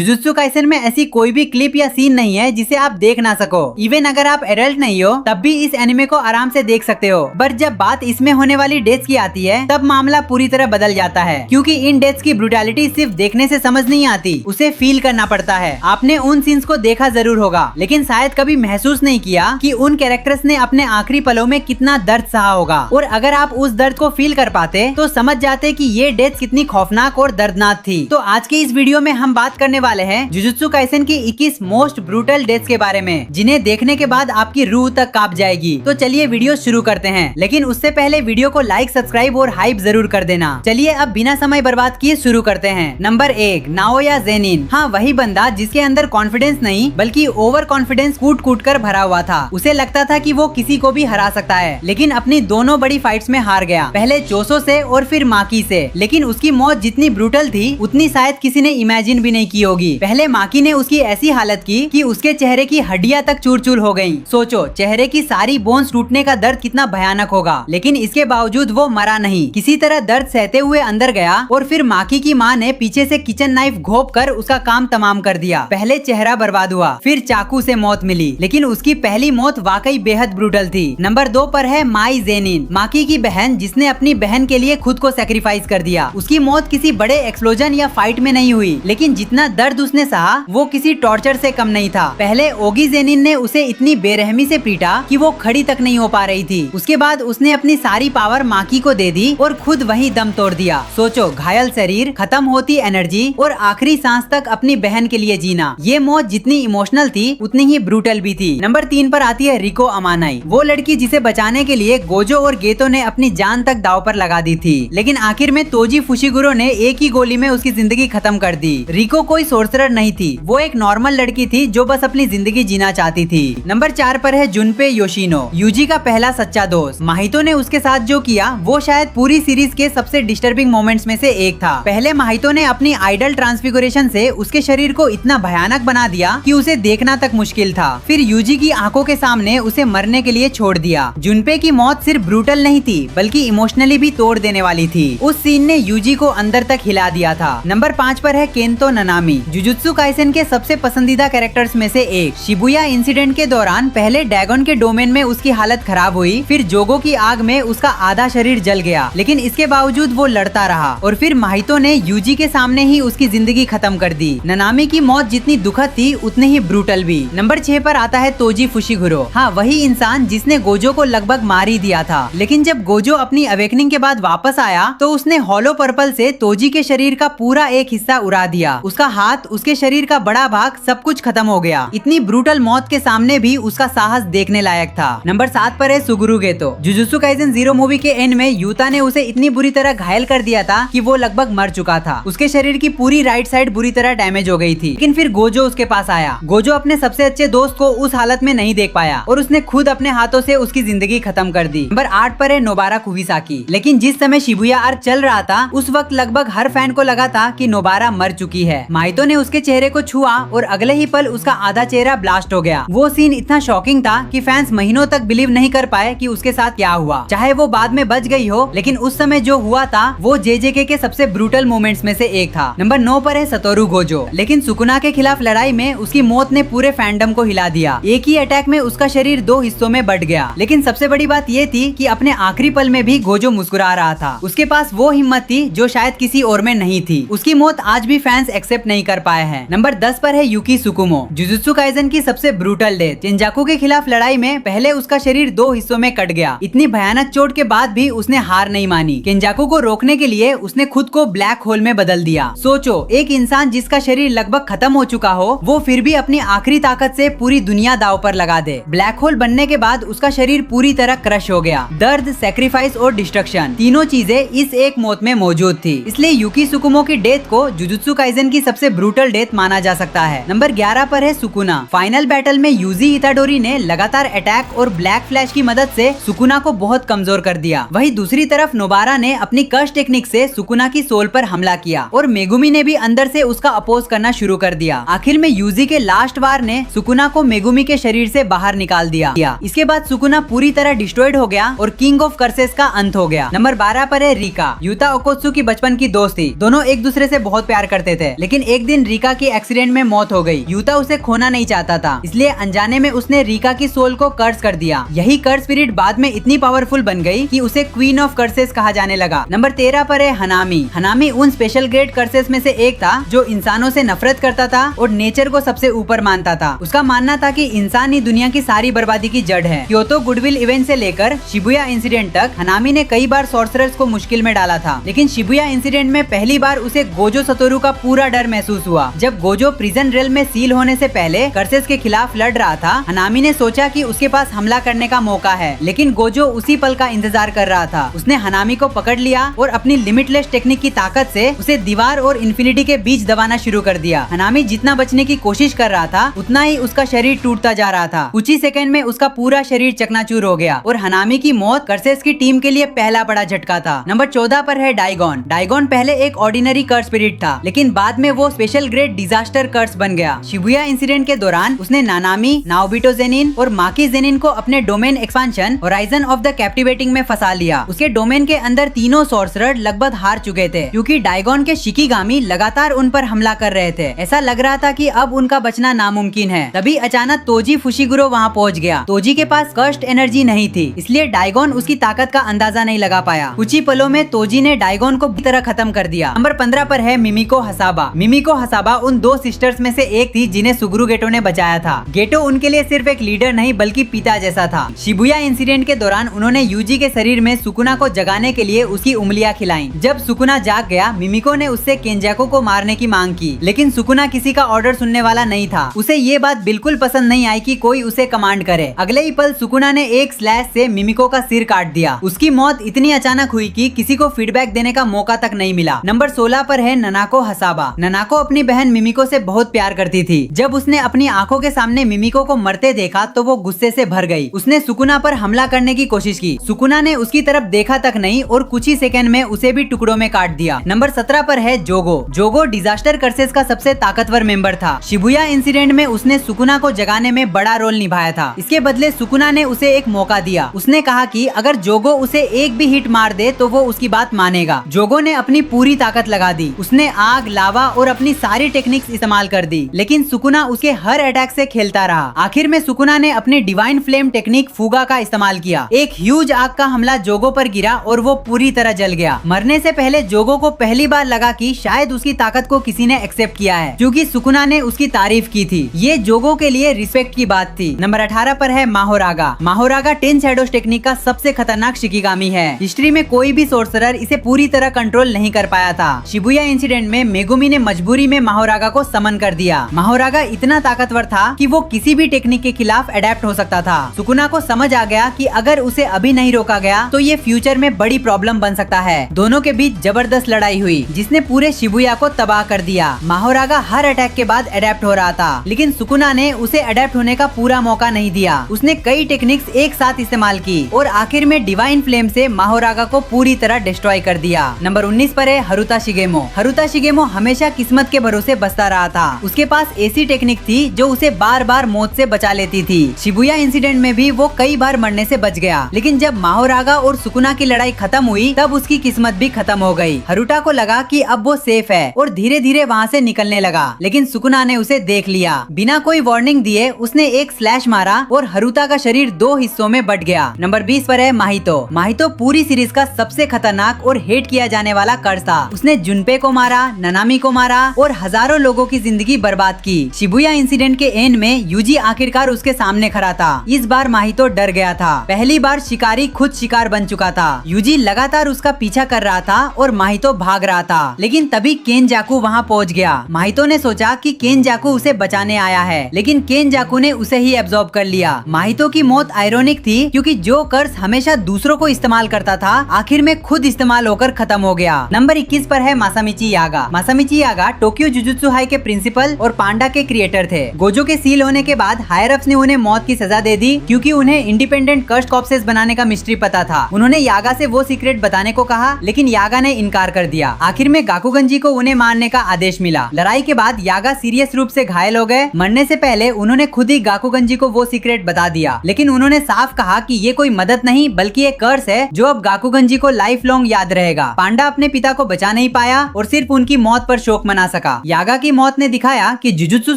Jujutsu Kaisen में ऐसी कोई भी क्लिप या सीन नहीं है जिसे आप देख ना सको। इवन अगर आप एडल्ट नहीं हो तब भी इस एनिमे को आराम से देख सकते हो। बट जब बात इसमें होने वाली डेथ्स की आती है तब मामला पूरी तरह बदल जाता है, क्योंकि इन डेथ्स की ब्रूटैलिटी सिर्फ देखने से समझ नहीं आती, उसे फील करना पड़ता है। आपने उन सीन्स को देखा जरूर होगा, लेकिन शायद कभी महसूस नहीं किया कि उन कैरेक्टर्स ने अपने आखिरी पलों में कितना दर्द सहा होगा। और अगर आप उस दर्द को फील कर पाते तो समझ जाते कि ये डेथ कितनी खौफनाक और दर्दनाक थी। तो आज के इस वीडियो में हम बात करने वाले हैं जुजुत्सु काइसेन की 21 मोस्ट ब्रूटल डेथ्स के बारे में, जिन्हें देखने के बाद आपकी रूह तक कांप जाएगी। तो चलिए वीडियो शुरू करते हैं, लेकिन उससे पहले वीडियो को लाइक, सब्सक्राइब और हाइप जरूर कर देना। चलिए अब बिना समय बर्बाद किए शुरू करते हैं। नंबर 1, नाओया जेनिन। हाँ, वही बंदा जिसके अंदर कॉन्फिडेंस नहीं बल्कि ओवर कॉन्फिडेंस कूट कूट कर भरा हुआ था। उसे लगता था कि वो किसी को भी हरा सकता है, लेकिन अपनी दोनों बड़ी फाइट्स में हार गया, पहले चोसो से और फिर माकी से। लेकिन उसकी मौत जितनी ब्रूटल थी उतनी शायद किसी ने इमेजिन भी नहीं की होगी। पहले माकी ने उसकी ऐसी हालत की कि उसके चेहरे की हड्डियां तक चूर चूर हो गयी। सोचो, चेहरे की सारी बोन्स टूटने का दर्द कितना भयानक होगा। लेकिन इसके बावजूद वो मरा नहीं, किसी तरह दर्द सहते हुए अंदर गया और फिर माकी की माँ ने पीछे से किचन नाइफ घोंप कर उसका काम तमाम कर दिया। पहले चेहरा बर्बाद हुआ, फिर चाकू से मौत मिली, लेकिन उसकी पहली मौत वाकई बेहद ब्रूटल थी। नंबर 2 पर है माई जेनिन, माकी की बहन, जिसने अपनी बहन के लिए खुद को सैक्रिफाइस कर दिया। उसकी मौत किसी बड़े एक्सप्लोजन या फाइट में नहीं हुई, लेकिन जितना दर्द उसने सहा वो किसी टॉर्चर से कम नहीं था। पहले ओगी जेनिन ने उसे इतनी बेरहमी से पीटा कि वो खड़ी तक नहीं हो पा रही थी। उसके बाद उसने अपनी सारी पावर माकी को दे दी और खुद वही दम तोड़ दिया। सोचो, घायल शरीर, खत्म होती एनर्जी और आखिरी सांस तक अपनी बहन के लिए जीना। ये मौत जितनी इमोशनल थी उतनी ही ब्रूटल भी थी। नंबर 3 पर आती है रिको अमानाई, वो लड़की जिसे बचाने के लिए गोजो और गेतो ने अपनी जान तक दांव पर लगा दी थी, लेकिन आखिर में तोजी फुशिगुरो ने एक ही गोली में उसकी जिंदगी खत्म कर दी। रिको कोई सोर्सरर नहीं थी, वो एक नॉर्मल लड़की थी जो बस अपनी जिंदगी जीना चाहती थी। नंबर 4 पर है जुनपे योशिनो, यूजी का पहला सच्चा दोस्त। माहितो ने उसके साथ जो किया वो शायद पूरी सीरीज के सबसे डिस्टर्बिंग मोमेंट्स में से एक था। पहले माहितो ने अपनी आइडल ट्रांसफिगुरेशन से उसके शरीर को इतना भयानक बना दिया कि उसे देखना तक मुश्किल था। फिर यूजी की आंखों के सामने उसे मरने के लिए छोड़ दिया। जुनपे की मौत सिर्फ ब्रूटल नहीं थी बल्कि इमोशनली भी तोड़ देने वाली थी। उस सीन ने यूजी को अंदर तक हिला दिया था। नंबर 5 पर है केंतो ननामी, जुजुत्सु काइसेन के सबसे पसंदीदा कैरेक्टर्स में से एक। शिबुया इंसिडेंट के दौरान पहले डैगन के डोमेन में उसकी हालत खराब हुई, फिर जोगो की आग में उसका आधा शरीर जल गया, लेकिन इसके बावजूद वो लड़ता रहा और फिर माहितो ने यूजी के सामने ही उसकी जिंदगी खत्म कर दी। ननामी की मौत जितनी दुखद थी उतनी ही ब्रूटल भी। नंबर 6 पर आता है तोजी फुशिगुरो। हाँ, वही इंसान जिसने गोजो को लगभग मार ही दिया था, लेकिन जब गोजो अपनी अवेकनिंग के बाद वापस आया तो उसने हॉलो पर्पल से तोजी के शरीर का पूरा एक हिस्सा उड़ा दिया। उसका हाथ, उसके शरीर का बड़ा भाग, सब कुछ खत्म हो गया। इतनी ब्रूटल मौत के सामने भी उसका साहस देखने लायक था। नंबर 7 पर है सुगुरु गेतो। जुजुत्सु काइसेन 0 मूवी के एंड में यूता ने उसे इतनी बुरी तरह घायल कर दिया था कि वो लगभग मर चुका था। उसके शरीर की पूरी राइट साइड बुरी तरह डैमेज हो गई थी, लेकिन फिर गोजो उसके पास आया। गोजो अपने सबसे अच्छे दोस्त को उस हालत में नहीं देख पाया और उसने खुद अपने हाथों से उसकी जिंदगी खत्म कर दी। नंबर 8 पर है नोबारा कुबिसाकी। लेकिन जिस समय शिबुया आर्क चल रहा था उस वक्त लगभग हर फैन को लगा था कि नोबारा मर चुकी है। माहितो ने उसके चेहरे को छुआ और अगले ही पल उसका आधा चेहरा ब्लास्ट हो गया। वो सीन इतना शॉकिंग था कि फैंस महीनों तक बिलीव नहीं कर पाए कि उसके साथ क्या हुआ। चाहे वो बाद में बच गई हो, लेकिन उस समय जो हुआ था वो जेजेके के सबसे ब्रूटल मोमेंट्स में से एक था। नंबर 9 पर है सतोरु गोजो। लेकिन सुकुना के खिलाफ लड़ाई में उसकी मौत ने पूरे फैंडम को हिला दिया। एक ही अटैक में उसका शरीर 2 हिस्सों में बट गया। लेकिन सबसे बड़ी बात ये थी कि अपने आखिरी पल में भी गोजो मुस्कुरा रहा था। उसके पास वो हिम्मत थी जो शायद किसी और में नहीं थी। उसकी मौत आज भी फैंस एक्सेप्ट नहीं कर पाए हैं। नंबर 10 पर है युकी सुकुमो, जुजुत्सु काइसेन की सबसे ब्रूटल डेथ। चिंजाकू के खिलाफ लड़ाई में पहले उसका शरीर 2 हिस्सों में कट गया। इतनी भयानक चोट के बाद भी उसने हार नहीं मानी। केंजाकू को रोकने के लिए उसने खुद को ब्लैक होल में बदल दिया। सोचो, एक इंसान जिसका शरीर लगभग खत्म हो चुका हो वो फिर भी अपनी आखिरी ताकत से पूरी दुनिया दांव पर लगा दे। ब्लैक होल बनने के बाद उसका शरीर पूरी तरह क्रश हो गया। दर्द, सैक्रिफाइस और डिस्ट्रक्शन, तीनों चीजें इस एक मौत में मौजूद थी। इसलिए युकी सुकुमो की डेथ को जुजुत्सु काइसेन की सबसे ब्रूटल डेथ माना जा सकता है। नंबर 11 पर है सुकुना। फाइनल बैटल में यूजी इताडोरी ने लगातार अटैक और ब्लैक फ्लैश की मदद से सुकुना को बहुत कमजोर कर दिया। वहीं दूसरी तरफ नोबारा ने अपनी कर्स टेक्निक से सुकुना की सोल पर हमला किया और मेगुमी ने भी अंदर से उसका अपोज करना शुरू कर दिया। आखिर में यूजी के लास्ट वार ने सुकुना को मेगुमी के शरीर से बाहर निकाल दिया। इसके बाद सुकुना पूरी तरह डिस्ट्रॉयड हो गया और किंग ऑफ कर्सेस का अंत हो गया। नंबर 12 पर है रिका। यूता ओकोत्सु की बचपन की दोस्त थी। दोनों एक दूसरे से बहुत प्यार करते थे, लेकिन एक दिन रीका की एक्सीडेंट में मौत हो गई। यूता उसे खोना नहीं चाहता था, इसलिए अनजाने में उसने रीका की सोल को कर्स कर दिया। यही कर्स स्पिरिट बाद में इतनी पावरफुल बन गई कि उसे क्वीन ऑफ कर्सेस कहा जाने लगा। नंबर 13 पर है हनामी। हनामी उन स्पेशल ग्रेड कर्सेस में से एक था जो इंसानों से नफरत करता था और नेचर को सबसे ऊपर मानता था। उसका मानना था कि इंसान ही दुनिया की सारी बर्बादी की जड़ है। क्योतो गुडविल इवेंट से लेकर शिबुया इंसिडेंट तक हनामी ने कई बार सॉर्सरर्स को मुश्किल में डाला था, लेकिन शिबुया इंसिडेंट में पहली बार उसे गोजो सतोरु का पूरा डर महसूस हुआ। जब गोजो प्रिजन रेल में सील होने से पहले कर्सेस के खिलाफ लड़ रहा था, हनामी ने सोचा कि उसके पास हमला करने का मौका है, लेकिन गोजो उसी पल का इंतजार कर रहा था। उसने हनामी को पकड़ लिया और अपनी लिमिटलेस टेक्निक की ताकत से उसे दीवार और इन्फिनिटी के बीच दबाना शुरू कर दिया। हनामी जितना बचने की कोशिश कर रहा था, उतना ही उसका शरीर टूटता जा रहा था। कुछ ही सेकंड में उसका पूरा शरीर चकनाचूर हो गया और हनामी की मौत कर्सेस की टीम के लिए पहला बड़ा झटका था। नंबर 14 पर है डाइगॉन। डाइगॉन पहले एक ऑर्डिनरी कर्स स्पिरिट था, लेकिन बाद में वो स्पेशल ग्रेड डिजास्टर कर्स बन गया। शिबुया इंसिडेंट के दौरान उसने नानामी, नाओबिटो जेनिन और माकी जेनिन को अपने domain expansion horizon of the captivating में फंसा लिया। उसके डोमेन के अंदर तीनों सॉर्सरर लगभग हार चुके थे, क्योंकि डाइगॉन के शिकिगामी लगातार उन पर हमला कर रहे थे। ऐसा लग रहा था कि अब उनका बचना नामुमकिन है। तभी अचानक तोजी फुशिगुरो वहाँ पहुँच गया। तोजी के पास कर्स्ड एनर्जी नहीं थी, इसलिए डाइगॉन उसकी ताकत का अंदाजा नहीं लगा पाया। कुछ ही पलों में तोजी ने डाइगॉन को बुरी तरह खत्म कर दिया। नंबर 15 पर है मिमिको हसाबा। मिमिको हसाबा उन दो सिस्टर्स में से एक थी जिन्हें सुगुरु गेटो ने बचाया था। गेटो उनके लिए सिर्फ एक लीडर नहीं बल्कि पिता जैसा था। शिबुया इंसिडेंट के दौरान उन्होंने यूजी के शरीर में सुकुना को जगाने के लिए उसकी उंगलियां खिलाई। जब सुकुना जाग गया, मिमिको ने उससे केंजाको को मारने की मांग की, लेकिन सुकुना किसी का ऑर्डर सुनने वाला नहीं था। उसे ये बात बिल्कुल पसंद नहीं आई कि कोई उसे कमांड करे। अगले ही पल सुकुना ने एक स्लैश से मिमिको का सिर काट दिया। उसकी मौत इतनी अचानक हुई कि किसी को फीडबैक देने का मौका तक नहीं मिला। नंबर 16 पर है ननाको हसाबा। ननाको अपनी बहन मिमिको से बहुत प्यार करती थी। जब उसने अपनी आंखों के सामने मिमिको को मरते देखा तो वो गुस्से से भर गई। उसने सुकुना पर हमला करने की कोशिश की। सुकुना ने उसकी तरफ देखा तक नहीं और कुछ ही सेकंड में उसे भी टुकड़ों में काट दिया। नंबर 17 पर है जोगो। जोगो डिजास्टर कर्सेस का सबसे ताकतवर मेंबर था। शिबुया इंसिडेंट में उसने सुकुना को जगाने में बड़ा रोल निभाया था। इसके बदले सुकुना ने उसे एक मौका दिया। उसने कहा कि अगर जोगो उसे एक भी हिट मार दे तो वो उसकी बात मानेगा। जोगो ने अपनी पूरी ताकत लगा दी। उसने आग, लावा और अपनी सारी टेक्निक्स इस्तेमाल कर दी, लेकिन सुकुना उसके हर अटैक से खेलता रहा। आखिर में सुकुना ने अपनी डिवाइन फ्लेम टेक्निक फूगा का इस्तेमाल किया। एक ह्यूज आग का हमला जोगो पर गिरा और वो पूरी तरह जल गया। मरने से पहले जोगो को पहली बार लगा कि शायद उसकी ताकत को किसी ने एक्सेप्ट किया है, क्योंकि सुकुना ने उसकी तारीफ की थी। ये जोगो के लिए रिस्पेक्ट की बात थी। नंबर 18 पर है माहोरागा। माहोरागा 10 शैडोज टेक्निक का सबसे खतरनाक शिकिगामी है। हिस्ट्री में कोई भी सोर्सरर इसे पूरी तरह कंट्रोल नहीं कर पाया था। शिबुया इंसिडेंट में मेगुमी ने मजबूरी में माहोरागा को समन कर दिया। माहोरागा इतना ताकतवर था कि वो किसी भी टेक्निक के खिलाफ अडेप्ट हो सकता था। सुकुना को समझ आ गया कि अगर उसे अभी नहीं रोका गया तो ये फ्यूचर में बड़ी प्रॉब्लम बन सकता है। दोनों के बीच जबरदस्त लड़ाई हुई जिसने पूरे शिबुया को तबाह कर दिया। माहोरागा हर अटैक के बाद अडेप्ट हो रहा था, लेकिन सुकुना ने उसे अडेप्ट होने का पूरा मौका नहीं दिया। उसने कई टेक्निक्स एक साथ इस्तेमाल की और आखिर में डिवाइन फ्लेम से माहोरागा को पूरी तरह डिस्ट्रॉय कर दिया। नंबर 19 पर है हरुता शिगेमो। हरुता शिगेमो हमेशा किस्मत के भरोसे बसता रहा था। उसके पास ऐसी टेक्निक थी जो उसे बार बार मौत से बचा लेती थी। शिबुया इंसिडेंट में भी वो कई बार मरने से बच गया, लेकिन जब माहोरागा और सुकुना की लड़ाई खत्म हुई तब उसकी किस्मत भी खत्म हो गई। हरुता को लगा कि अब वो सेफ है और धीरे धीरे वहाँ से निकलने लगा, लेकिन सुकुना ने उसे देख लिया। बिना कोई वार्निंग दिए उसने एक स्लैश मारा और हरुता का शरीर 2 हिस्सों में बट गया। नंबर 20 पर है माहितो। माहितो पूरी सीरीज का सबसे खतरनाक और हेट किया जाने वाला कर्स था। उसने जुनपे को मारा, ननामी को मारा और हजारों लोगों की जिंदगी बर्बाद की। शिबुया इंसिडेंट के एंड में यूजी आखिरकार उसके सामने खड़ा था। इस बार माहितो डर गया था। पहली बार शिकारी खुद शिकार बन चुका था। यूजी लगातार उसका पीछा कर रहा था और माहितो भाग रहा था, लेकिन तभी केनजाकू वहाँ पहुँच गया। माहितो ने सोचा कि केनजाकू उसे बचाने आया है, लेकिन केनजाकू ने उसे ही एब्जॉर्ब कर लिया। माहितो की मौत आयरोनिक थी, क्योंकि जो कर्स हमेशा दूसरों को इस्तेमाल करता था आखिर में खुद इस्तेमाल होकर खत्म हो गया। नंबर 21 पर है मासामिची यागा। मासामिची यागा टोक्यो जुजुत्सु हाई के प्रिंसिपल और पांडा के क्रिएटर थे। गोजो के सील होने के बाद हायर अप्स ने उन्हें मौत की सजा दे दी, क्योंकि उन्हें इंडिपेंडेंट कर्स्ड कॉर्प्सेस बनाने का मिस्ट्री पता था। उन्होंने यागा से वो सीक्रेट बताने को कहा, लेकिन यागा ने इनकार कर दिया। आखिर में गाकुगंजी को उन्हें मारने का आदेश मिला। लड़ाई के बाद यागा सीरियस रूप से घायल हो गए। मरने से पहले उन्होंने खुद ही गाकुगंजी को वो सीक्रेट बता दिया, लेकिन उन्होंने साफ कहा कि ये कोई मदद नहीं बल्कि एक कर्स है जो अब गाकुगंजी को लाइफ लॉन्ग याद रहेगा। पांडा अपने पिता को बचा नहीं पाया और सिर्फ उनकी मौत पर शोक मना सका। यागा की मौत ने दिखाया कि जुजुत्सु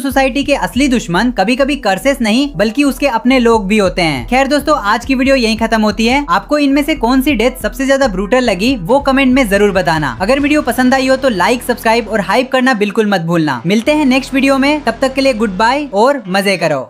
सोसाइटी के असली दुश्मन कभी कभी कर्सेस नहीं बल्कि उसके अपने लोग भी होते हैं। खैर दोस्तों, आज की वीडियो यहीं खत्म होती है। आपको इनमें से कौन सी डेथ सबसे ज्यादा ब्रूटल लगी वो कमेंट में जरूर बताना। अगर वीडियो पसंद आई हो तो लाइक, सब्सक्राइब और हाइप करना बिल्कुल मत भूलना। मिलते हैं नेक्स्ट वीडियो में, तब तक के लिए गुड बाय और मजे करो।